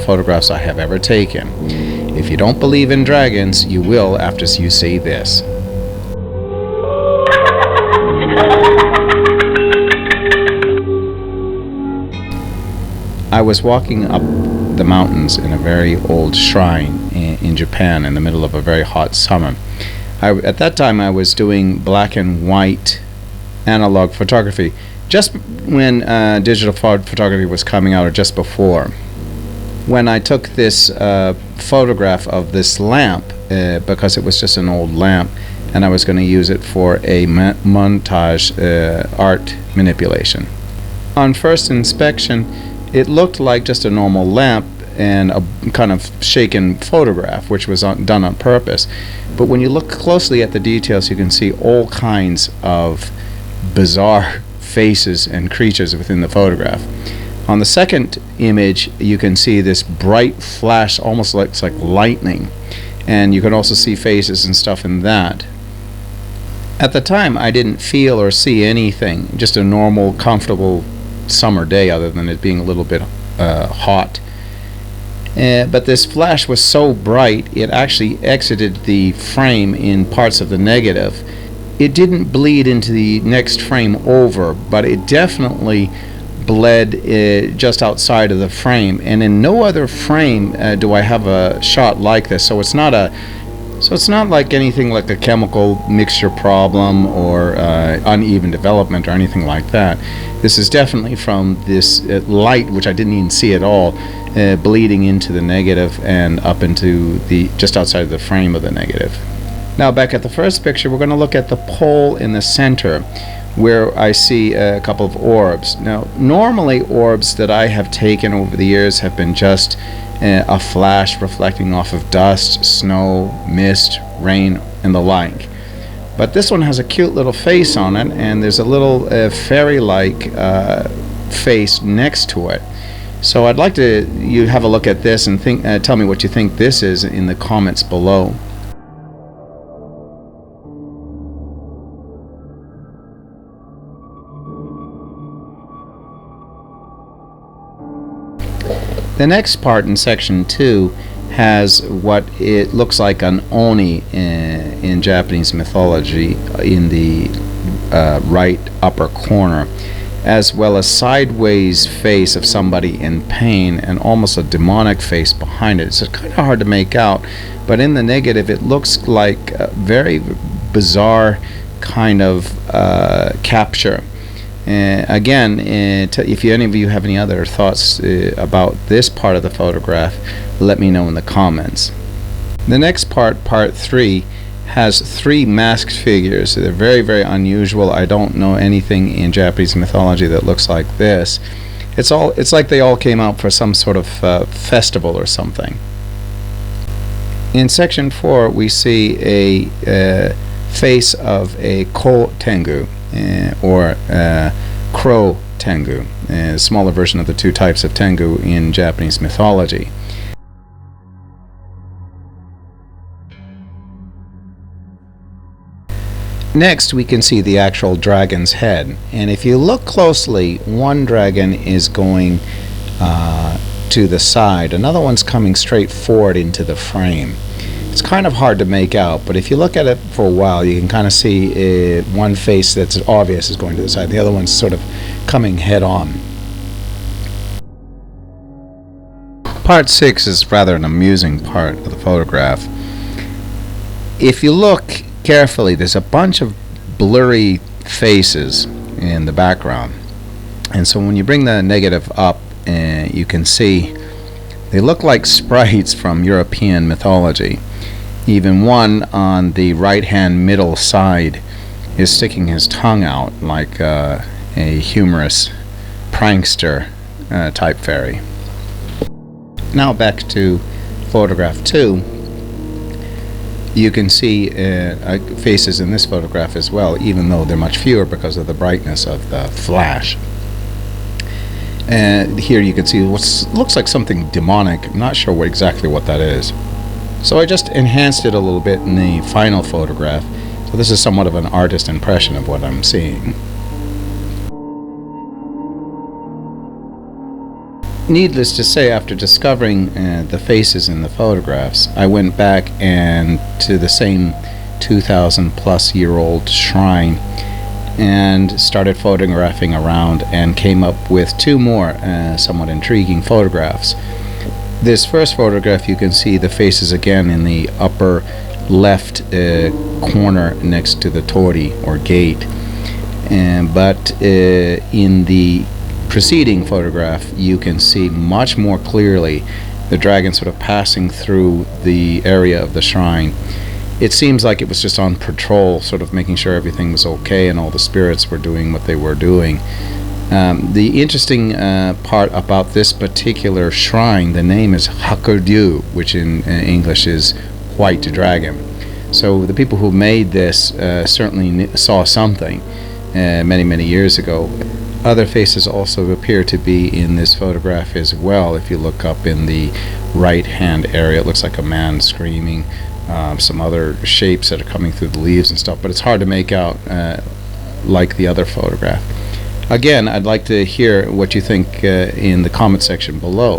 photographs I have ever taken. If you don't believe in dragons, you will after you see this. I was walking up the mountains in a very old shrine in Japan in the middle of a very hot summer. At that time I was doing black and white analog photography, just when digital photography was coming out, or just before. When I took this photograph of this lamp, because it was just an old lamp, and I was going to use it for a montage art manipulation. On first inspection, it looked like just a normal lamp and a kind of shaken photograph, which was done on purpose. But when you look closely at the details, you can see all kinds of bizarre faces and creatures within the photograph. On the second image, you can see this bright flash, almost looks like lightning, and you can also see faces and stuff in that. At the time, I didn't feel or see anything, just a normal, comfortable summer day, other than it being a little bit hot. But this flash was so bright, it actually exited the frame in parts of the negative. It didn't bleed into the next frame over, but it definitely bled just outside of the frame. And in no other frame do I have a shot like this. So it's not like anything like a chemical mixture problem or uneven development or anything like that. This is definitely from this light, which I didn't even see at all, bleeding into the negative and up into the just outside of the frame of the negative. Now back at the first picture, we're going to look at the pole in the center, where I see a couple of orbs. Now normally orbs that I have taken over the years have been just a flash reflecting off of dust, snow, mist, rain, and the like. But this one has a cute little face on it, and there's a little fairy-like face next to it. So I'd like you have a look at this and tell me what you think this is in the comments below. The next part in section 2 has what it looks like an oni in Japanese mythology in the right upper corner, as well as sideways face of somebody in pain and almost a demonic face behind it. It's kind of hard to make out, but in the negative it looks like a very bizarre kind of capture. Again, if any of you have any other thoughts about this part of the photograph, let me know in the comments. The next part, part 3, has 3 masked figures. They're very, very unusual. I don't know anything in Japanese mythology that looks like this. It's like they all came out for some sort of festival or something. In section 4, we see a face of a ko tengu, or crow tengu, a smaller version of the 2 types of tengu in Japanese mythology. Next, we can see the actual dragon's head, and if you look closely, one dragon is going to the side, another one's coming straight forward into the frame. It's kind of hard to make out, but if you look at it for a while, you can kind of see one face that's obvious is going to the side, the other one's sort of coming head on. Part 6 is rather an amusing part of the photograph. If you look carefully, there's a bunch of blurry faces in the background, and so when you bring the negative up, you can see they look like sprites from European mythology. Even one on the right hand middle side is sticking his tongue out like a humorous prankster type fairy. Now back to photograph 2. You can see faces in this photograph as well, even though they're much fewer because of the brightness of the flash. And here you can see what looks like something demonic. I'm not sure exactly what that is. So I just enhanced it a little bit in the final photograph. So this is somewhat of an artist impression of what I'm seeing. Needless to say, after discovering the faces in the photographs, I went back and to the same 2,000 plus year old shrine and started photographing around and came up with two more somewhat intriguing photographs. This first photograph, you can see the faces again in the upper left corner next to the tori or gate, but in the preceding photograph you can see much more clearly the dragon sort of passing through the area of the shrine. It seems like it was just on patrol, sort of making sure everything was okay and all the spirits were doing what they were doing. The interesting part about this particular shrine, the name is Hakurdu, which in English is white dragon. So the people who made this certainly saw something many years ago. Other faces also appear to be in this photograph as well. If you look up in the right hand area, it looks like a man screaming, some other shapes that are coming through the leaves and stuff, but it's hard to make out like the other photograph. Again, I'd like to hear what you think in the comment section below.